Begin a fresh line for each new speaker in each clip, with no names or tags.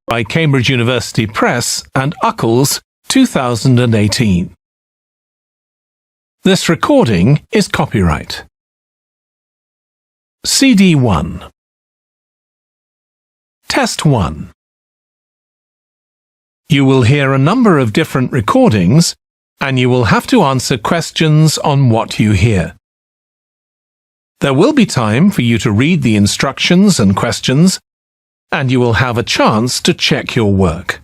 by Cambridge University Press and Uckles, 2018. This recording is copyright. CD 1. Test 1. You will hear a number of different recordings, and you will have to answer questions on what you hear. There will be time for you to read the instructions and questions, and you will have a chance to check your work.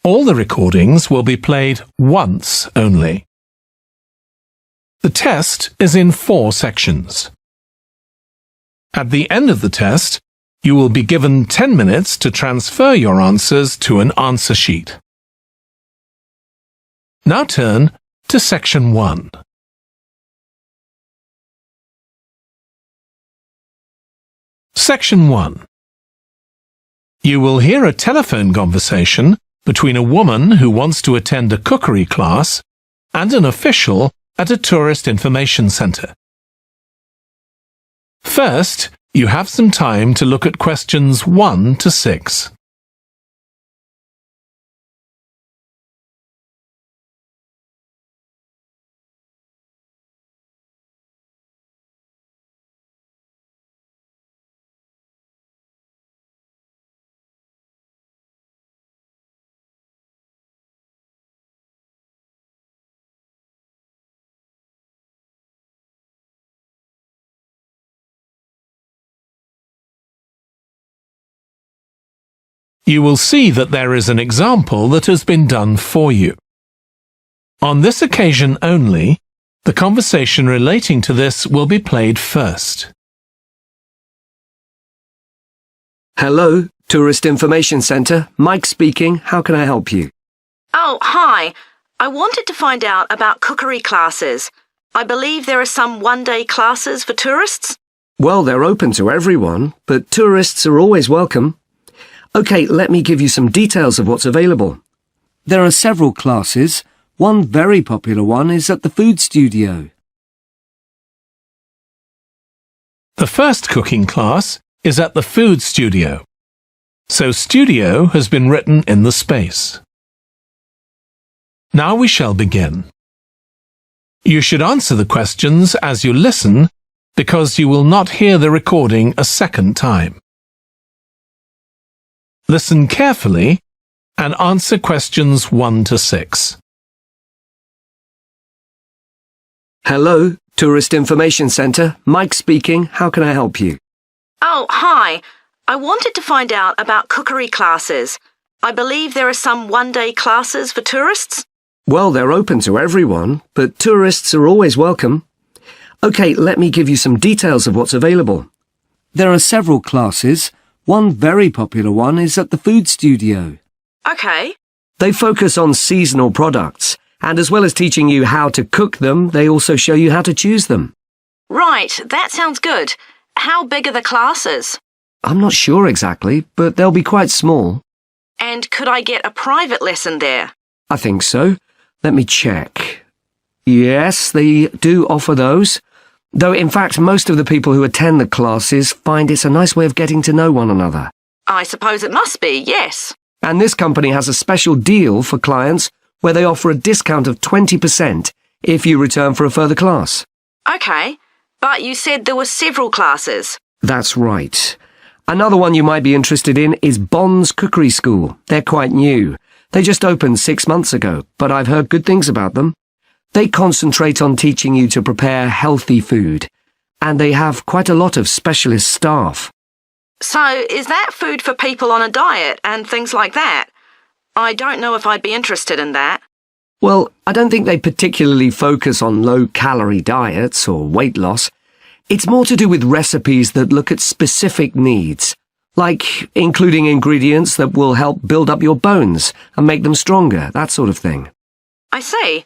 All the recordings will be played once only. The test is in 4 sections. At the end of the test, you will be given 10 minutes to transfer your answers to an answer sheet. Now turn to Section 1. Section 1. You will hear a telephone conversation between a woman who wants to attend a cookery class and an official at a tourist information centre. First, you have some time to look at questions 1 to 6. You will see that there is an example that has been done for you. On this occasion only, the conversation relating to this will be played first.
Hello, Tourist Information Centre. Mike speaking. How can I help you?
Oh, hi. I wanted to find out about cookery classes. I believe there are some one-day classes for tourists.
Well, they're open to everyone, but tourists are always welcome. OK, let me give you some details of what's available. There are several classes. One very popular one is at the food studio.
The first cooking class is at the food studio, so studio has been written in the space. Now we shall begin. You should answer the questions as you listen, because you will not hear the recording a second time. Listen carefully and answer questions 1 to 6.
Hello, Tourist Information Centre. Mike speaking. How can I help you?
Oh, hi. I wanted to find out about cookery classes. I believe there are some one-day classes for tourists.
Well, they're open to everyone, but tourists are always welcome. OK, let me give you some details of what's available. There are several classes. One very popular one is at the food studio.
OK.
They focus on seasonal products, and as well as teaching you how to cook them, they also show you how to choose them.
Right, that sounds good. How big are the classes?
I'm not sure exactly, but they'll be quite small.
And could I get a private lesson there?
I think so. Let me check. Yes, they do offer those. Though, in fact, most of the people who attend the classes find it's a nice way of getting to know one another.
I suppose it must be, yes.
And this company has a special deal for clients where they offer a discount of 20% if you return for a further class.
OK, but you said there were several classes.
That's right. Another one you might be interested in is Bond's Cookery School. They're quite new. They just opened 6 months ago, but I've heard good things about them. They concentrate on teaching you to prepare healthy food, and they have quite a lot of specialist staff.
So, is that food for people on a diet and things like that? I don't know if I'd be interested in that.
Well, I don't think they particularly focus on low-calorie diets or weight loss. It's more to do with recipes that look at specific needs, like including ingredients that will help build up your bones and make them stronger, that sort of thing.
I see.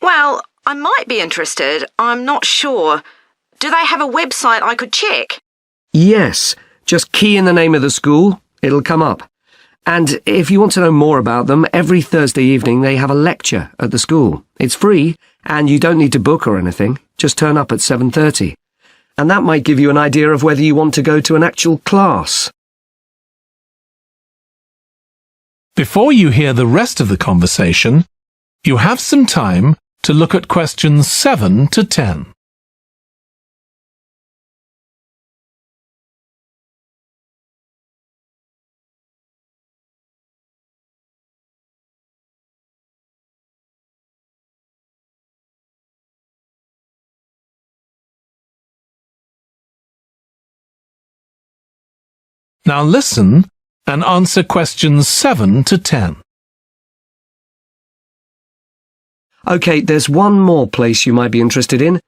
Well, I might be interested. I'm not sure. Do they have a website I could check?
Yes. Just key in the name of the school. It'll come up. And if you want to know more about them, every Thursday evening they have a lecture at the school. It's free, and you don't need to book or anything. Just turn up at 7:30. And that might give you an idea of whether you want to go to an actual class.
Before you hear the rest of the conversation, you have some time to look at questions 7 to 10. Now listen and answer questions 7 to 10.
OK, there's one more place you might be interested in.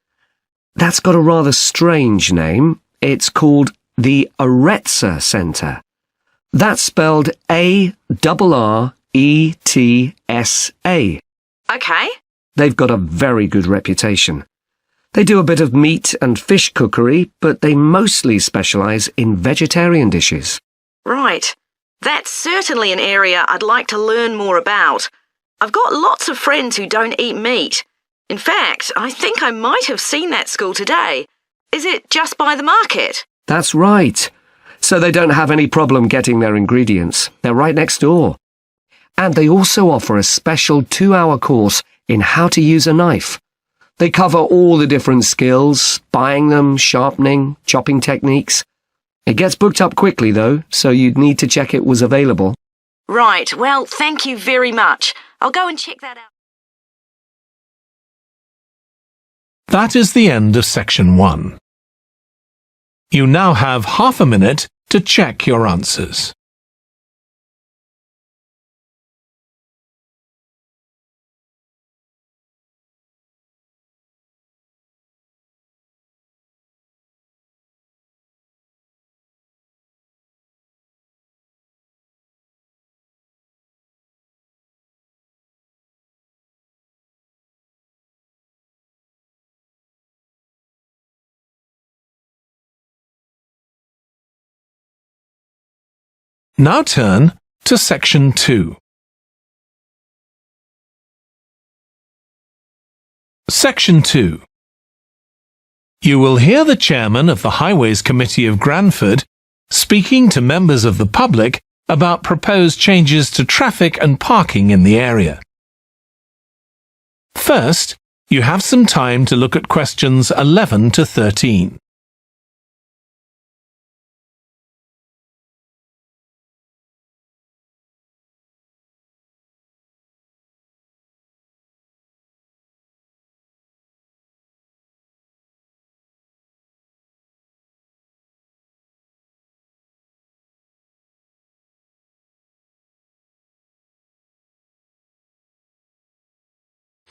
That's got a rather strange name. It's called the Ielts Centre. That's spelled A-R-R-E-T-S-A.
OK.
They've got a very good reputation. They do a bit of meat and fish cookery, but they mostly specialise in vegetarian dishes.
Right. That's certainly an area I'd like to learn more about. I've got lots of friends who don't eat meat. In fact, I think I might have seen that school today. Is it just by the market?
That's right. So they don't have any problem getting their ingredients. They're right next door. And they also offer a special 2-hour course in how to use a knife. They cover all the different skills, buying them, sharpening, chopping techniques. It gets booked up quickly, though, so you'd need to check it was available.
Right, well, thank you very much. I'll go and check that out.
That is the end of section 1. You now have half a minute to check your answers. Now turn to section 2. Section 2. You will hear the chairman of the Highways Committee of Granford speaking to members of the public about proposed changes to traffic and parking in the area. First, you have some time to look at questions 11 to 13.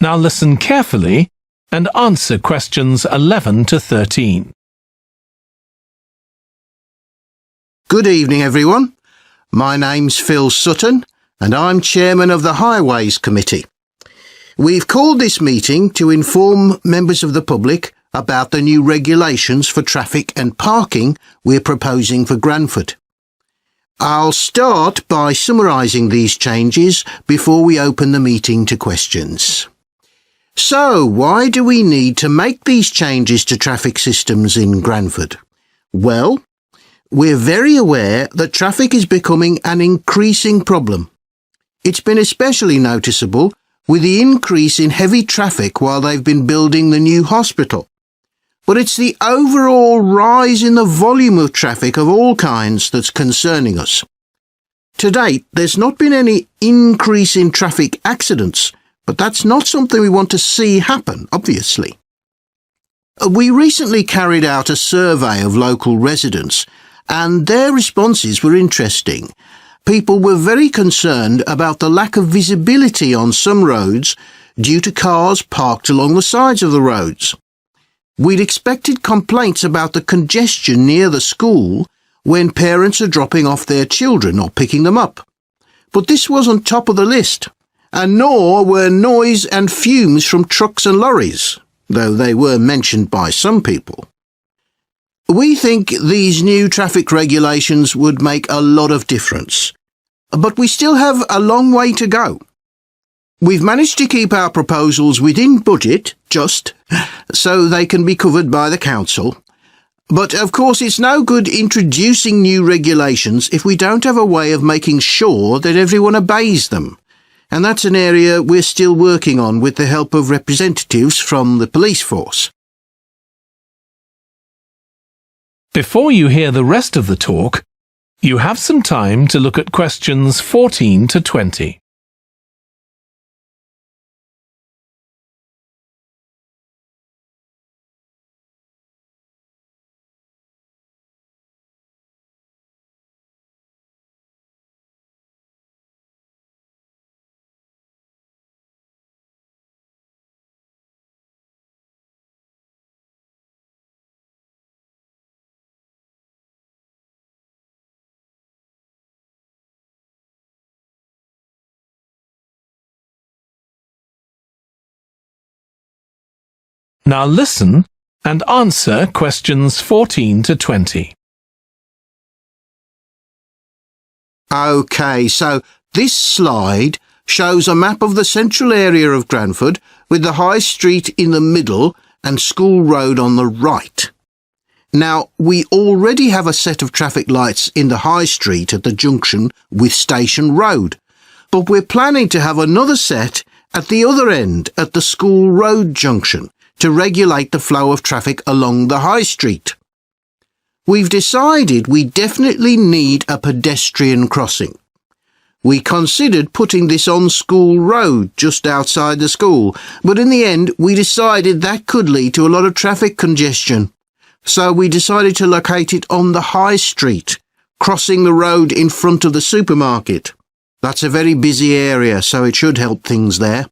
Now listen carefully and answer questions 11 to 13.
Good evening, everyone. My name's Phil Sutton, and I'm chairman of the Highways Committee. We've called this meeting to inform members of the public about the new regulations for traffic and parking we're proposing for Granford. I'll start by summarising these changes before we open the meeting to questions. So, why do we need to make these changes to traffic systems in Granford? Well, we're very aware that traffic is becoming an increasing problem. It's been especially noticeable with the increase in heavy traffic while they've been building the new hospital. But it's the overall rise in the volume of traffic of all kinds that's concerning us. To date, there's not been any increase in traffic accidents, but that's not something we want to see happen, obviously. We recently carried out a survey of local residents, and their responses were interesting. People were very concerned about the lack of visibility on some roads due to cars parked along the sides of the roads. We'd expected complaints about the congestion near the school when parents are dropping off their children or picking them up. But this wasn't top of the list, and nor were noise and fumes from trucks and lorries, though they were mentioned by some people. We think these new traffic regulations would make a lot of difference, but we still have a long way to go. We've managed to keep our proposals within budget, just so they can be covered by the council, But of course it's no good introducing new regulations if we don't have a way of making sure that everyone obeys them. And that's an area we're still working on with the help of representatives from the police force.
Before you hear the rest of the talk, you have some time to look at questions 14 to 20. Now listen and answer questions 14 to 20.
OK, so this slide shows a map of the central area of Granford with the High Street in the middle and School Road on the right. Now, we already have a set of traffic lights in the High Street at the junction with Station Road, but we're planning to have another set at the other end at the School Road junction to regulate the flow of traffic along the High Street. We've decided we definitely need a pedestrian crossing. We considered putting this on School Road just outside the school, but in the end we decided that could lead to a lot of traffic congestion. So we decided to locate it on the High Street, crossing the road in front of the supermarket. That's a very busy area, so it should help things there.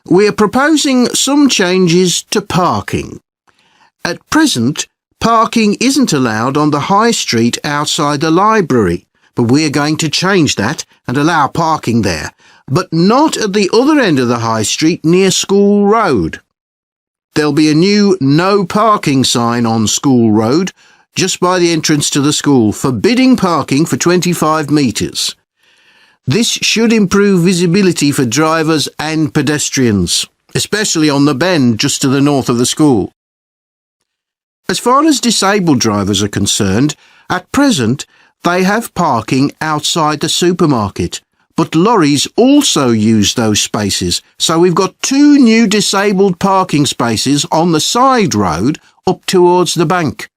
We're proposing some changes to parking. At present, parking isn't allowed on the High Street outside the library, but we're going to change that and allow parking there, but not at the other end of the High Street near School Road. There'll be a new no parking sign on School Road just by the entrance to the school, forbidding parking for 25 metres. This should improve visibility for drivers and pedestrians, especially on the bend just to the north of the school. As far as disabled drivers are concerned, at present they have parking outside the supermarket, but lorries also use those spaces, so we've got 2 new disabled parking spaces on the side road up towards the bank.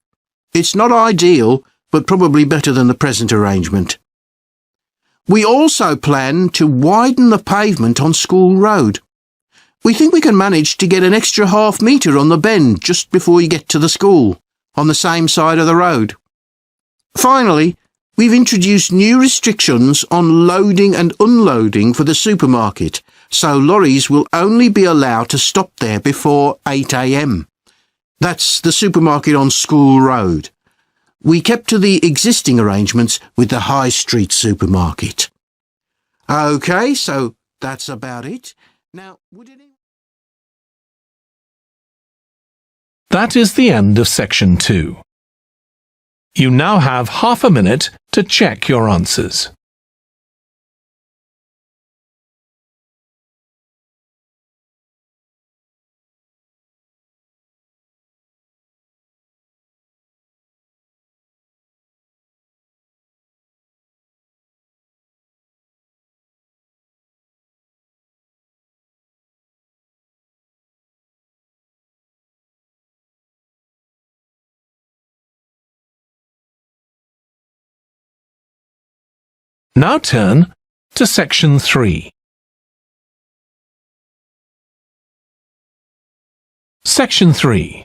It's not ideal, but probably better than the present arrangement. We also plan to widen the pavement on School Road. We think we can manage to get an extra half metre on the bend just before you get to the school, on the same side of the road. Finally, we've introduced new restrictions on loading and unloading for the supermarket, so lorries will only be allowed to stop there before 8 a.m. That's the supermarket on School Road. We kept to the existing arrangements with the High Street supermarket. OK, so that's about it. Now,
That is the end of section 2. You now have half a minute to check your answers. Now turn to section 3. Section 3.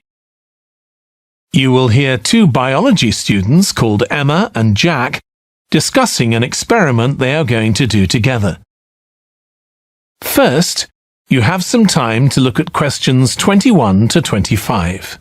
You will hear 2 biology students called Emma and Jack discussing an experiment they are going to do together. First, you have some time to look at questions 21 to 25.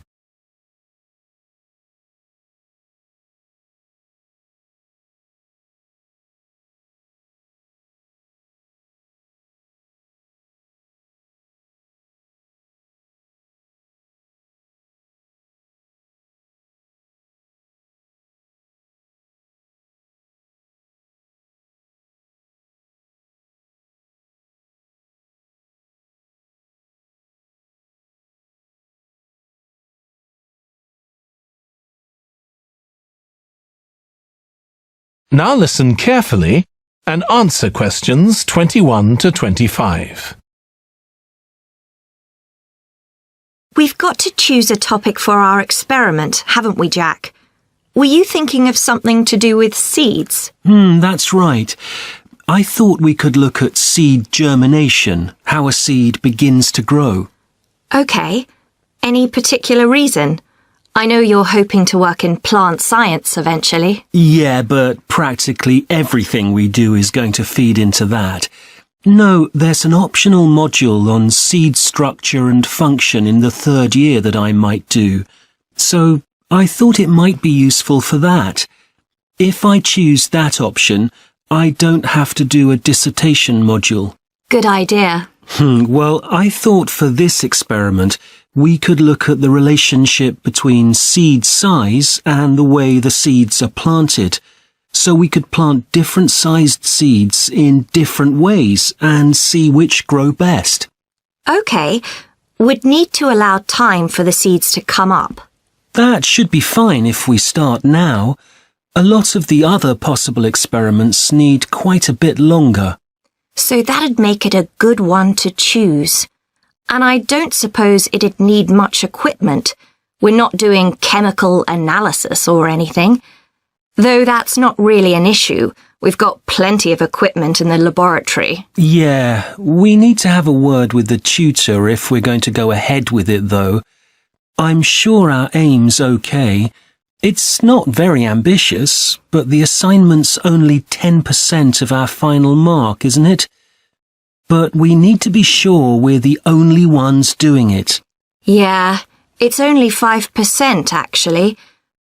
Now listen carefully and answer questions 21 to 25.
We've got to choose a topic for our experiment, haven't we, Jack? Were you thinking of something to do with seeds?
That's right. I thought we could look at seed germination, how a seed begins to grow.
OK. Any particular reason? I know you're hoping to work in plant science eventually.
Yeah, but practically everything we do is going to feed into that. No, there's an optional module on seed structure and function in the 3rd year that I might do. So I thought it might be useful for that. If I choose that option, I don't have to do a dissertation module.
Good idea.
Well, I thought for this experiment, we could look at the relationship between seed size and the way the seeds are planted. So we could plant different sized seeds in different ways and see which grow best.
OK. We'd need to allow time for the seeds to come up.
That should be fine if we start now. A lot of the other possible experiments need quite a bit longer.
So that'd make it a good one to choose. And I don't suppose it'd need much equipment. We're not doing chemical analysis or anything. Though that's not really an issue. We've got plenty of equipment in the laboratory.
Yeah, we need to have a word with the tutor if we're going to go ahead with it, though. I'm sure our aim's okay. It's not very ambitious, but the assignment's only 10% of our final mark, isn't it? But we need to be sure we're the only ones doing it.
Yeah, it's only 5% actually,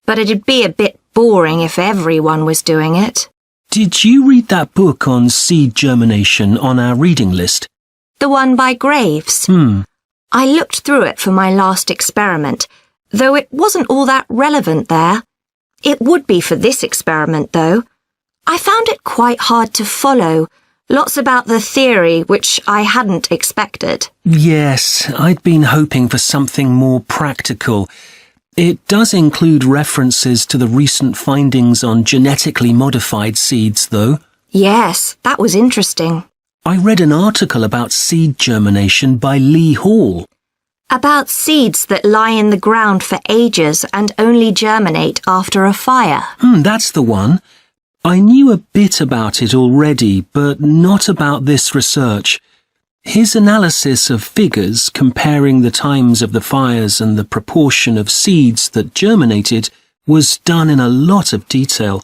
but it'd be a bit boring if everyone was doing it.
Did you read that book on seed germination on our reading list?
The one by Graves? I looked through it for my last experiment, though it wasn't all that relevant there. It would be for this experiment, though. I found it quite hard to follow. Lots about the theory, which I hadn't expected.
Yes, I'd been hoping for something more practical. It does include references to the recent findings on genetically modified seeds, though.
Yes, that was interesting.
I read an article about seed germination by Lee Hall.
About seeds that lie in the ground for ages and only germinate after a fire.
That's the one. I knew a bit about it already, but not about this research. His analysis of figures comparing the times of the fires and the proportion of seeds that germinated was done in a lot of detail.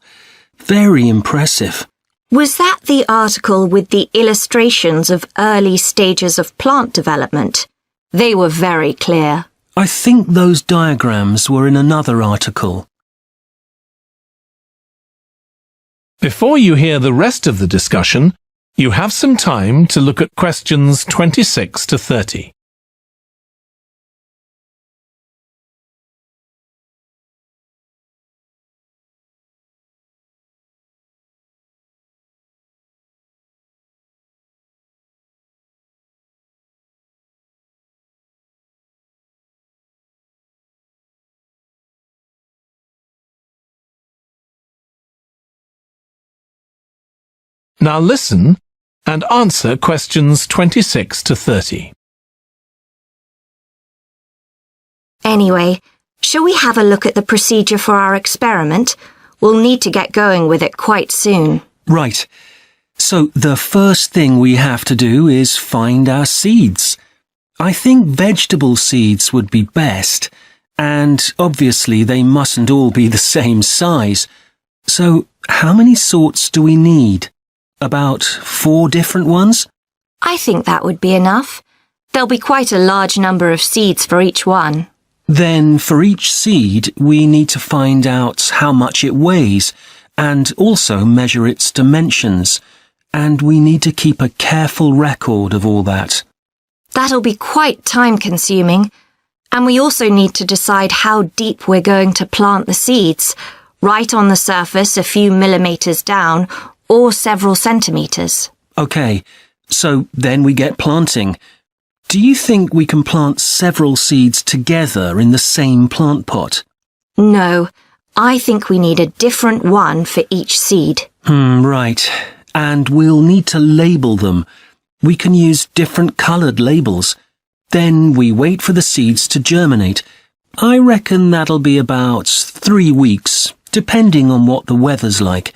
Very impressive.
Was that the article with the illustrations of early stages of plant development? They were very clear.
I think those diagrams were in another article.
Before you hear the rest of the discussion, you have some time to look at questions 26 to 30. Now listen and answer questions 26 to 30.
Anyway, shall we have a look at the procedure for our experiment? We'll need to get going with it quite soon.
Right. So the first thing we have to do is find our seeds. I think vegetable seeds would be best, and obviously they mustn't all be the same size. So how many sorts do we need? About 4 different ones?
I think that would be enough. There'll be quite a large number of seeds for each one.
Then for each seed, we need to find out how much it weighs and also measure its dimensions. And we need to keep a careful record of all that.
That'll be quite time-consuming. And we also need to decide how deep we're going to plant the seeds, right on the surface a few millimeters down, or several centimeters.
OK, so then we get planting. Do you think we can plant several seeds together in the same plant pot?
No, I think we need a different one for each seed.
Right. And we'll need to label them. We can use different coloured labels. Then we wait for the seeds to germinate. I reckon that'll be about 3 weeks, depending on what the weather's like.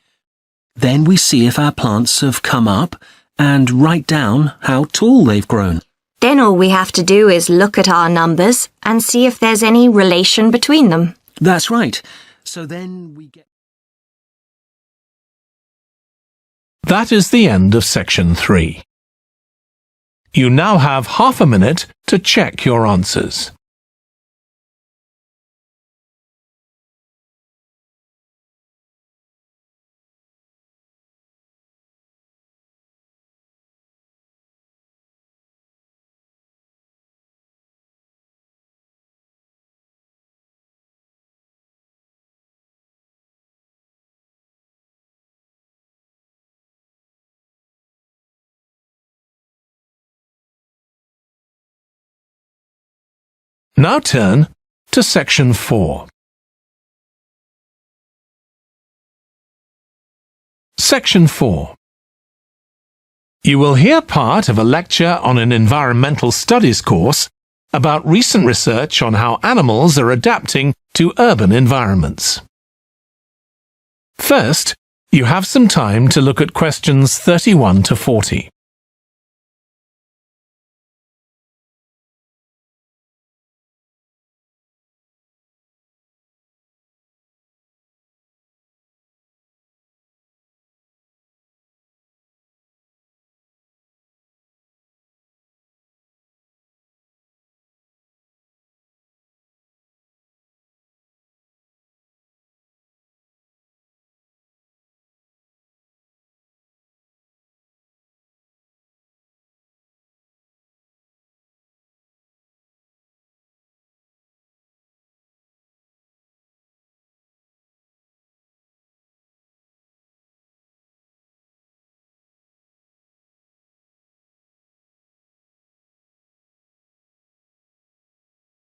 Then we see if our plants have come up and write down how tall they've grown.
Then all we have to do is look at our numbers and see if there's any relation between them.
That's right. So then we get...
That is the end of section 3. You now have half a minute to check your answers. Now turn to section 4. Section 4. You will hear part of a lecture on an environmental studies course about recent research on how animals are adapting to urban environments. First, you have some time to look at questions 31 to 40.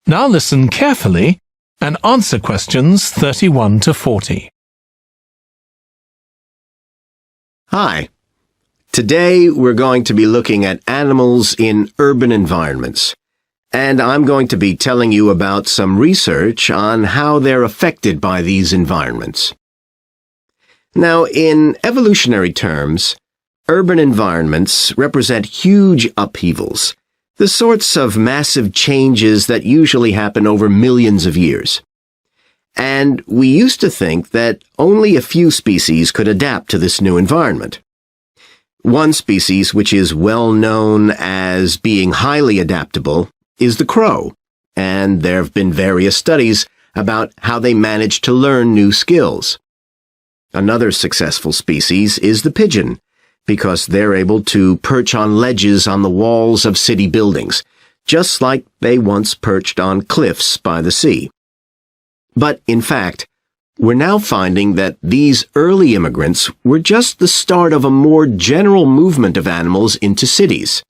Now listen carefully and answer questions 31 to 40.
Hi. Today we're going to be looking at animals in urban environments, and I'm going to be telling you about some research on how they're affected by these environments. Now, in evolutionary terms, urban environments represent huge upheavals, the sorts of massive changes that usually happen over millions of years. And we used to think that only a few species could adapt to this new environment. One species which is well known as being highly adaptable is the crow, and there have been various studies about how they manage to learn new skills. Another successful species is the pigeon, because they're able to perch on ledges on the walls of city buildings, just like they once perched on cliffs by the sea. But, in fact, we're now finding that these early immigrants were just the start of a more general movement of animals into cities,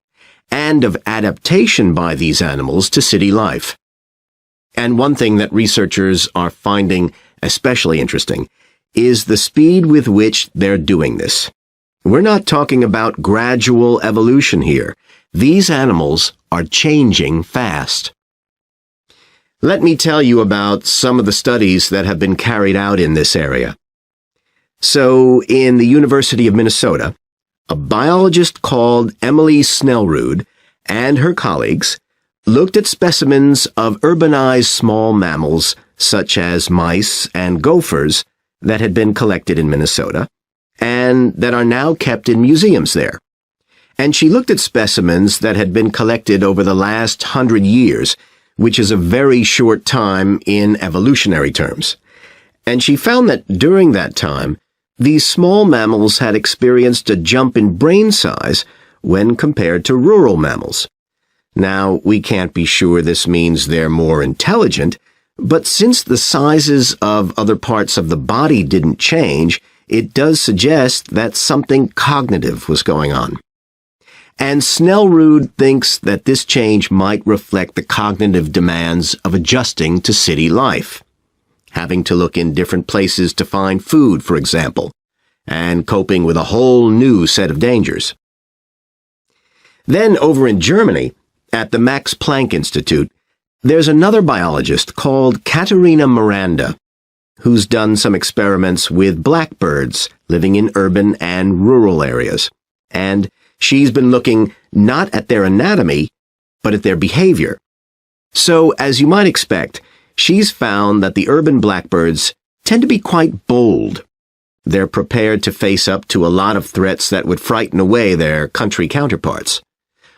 and of adaptation by these animals to city life. And one thing that researchers are finding especially interesting is the speed with which they're doing this. We're not talking about gradual evolution here. These animals are changing fast. Let me tell you about some of the studies that have been carried out in this area. So, in the University of Minnesota, a biologist called Emily Snellrud and her colleagues looked at specimens of urbanized small mammals such as mice and gophers that had been collected in Minnesota and that are now kept in museums there. And she looked at specimens that had been collected over the last 100 years, which is a very short time in evolutionary terms. And she found that during that time, these small mammals had experienced a jump in brain size when compared to rural mammals. Now, we can't be sure this means they're more intelligent, but since the sizes of other parts of the body didn't change, it does suggest that something cognitive was going on. And Snellrud thinks that this change might reflect the cognitive demands of adjusting to city life. having to look in different places to find food, for example, and coping with a whole new set of dangers. Then over in Germany, at the Max Planck Institute, there's another biologist called Katharina Miranda, who's done some experiments with blackbirds living in urban and rural areas. And she's been looking not at their anatomy, but at their behavior. So, as you might expect, she's found that the urban blackbirds tend to be quite bold. They're prepared to face up to a lot of threats that would frighten away their country counterparts.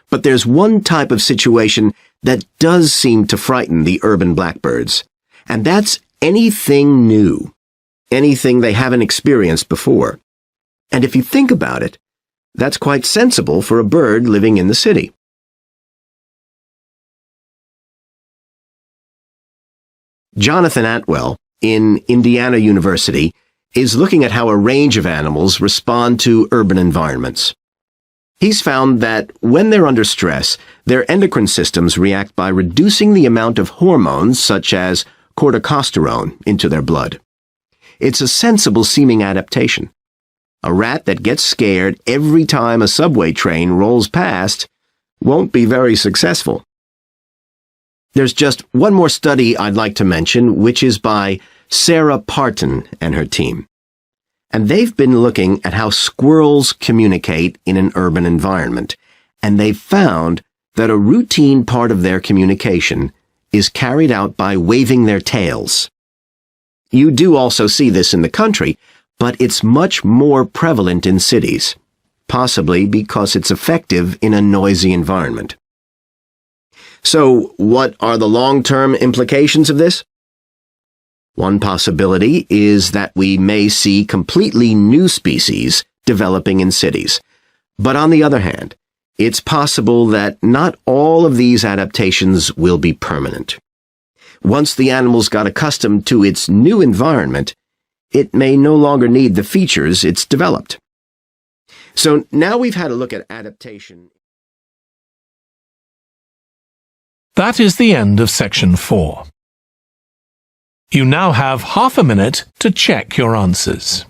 But there's one type of situation that does seem to frighten the urban blackbirds, and that's anything new, anything they haven't experienced before. And if you think about it, that's quite sensible for a bird living in the city. Jonathan Atwell, in Indiana University, is looking at how a range of animals respond to urban environments. He's found that when they're under stress, their endocrine systems react by reducing the amount of hormones such as corticosterone into their blood. It's a sensible-seeming adaptation. A rat that gets scared every time a subway train rolls past won't be very successful. There's just one more study I'd like to mention, which is by Sarah Parton and her team. And they've been looking at how squirrels communicate in an urban environment, and they've found that a routine part of their communication is carried out by waving their tails. You do also see this in the country, but it's much more prevalent in cities, possibly because it's effective in a noisy environment. So, what are the long-term implications of this? One possibility is that we may see completely new species developing in cities. But on the other hand, it's possible that not all of these adaptations will be permanent. Once the animals got accustomed to its new environment, it may no longer need the features it's developed. So now we've had a look at adaptation.
That is the end of section 4. You now have half a minute to check your answers.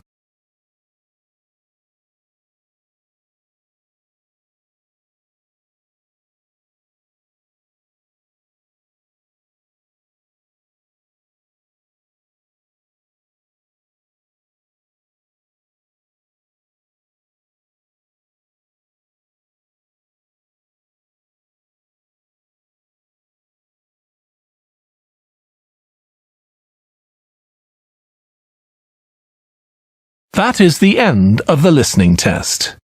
That is the end of the listening test.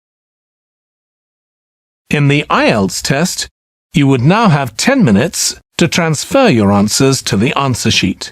In the Ielts test, you would now have 10 minutes to transfer your answers to the answer sheet.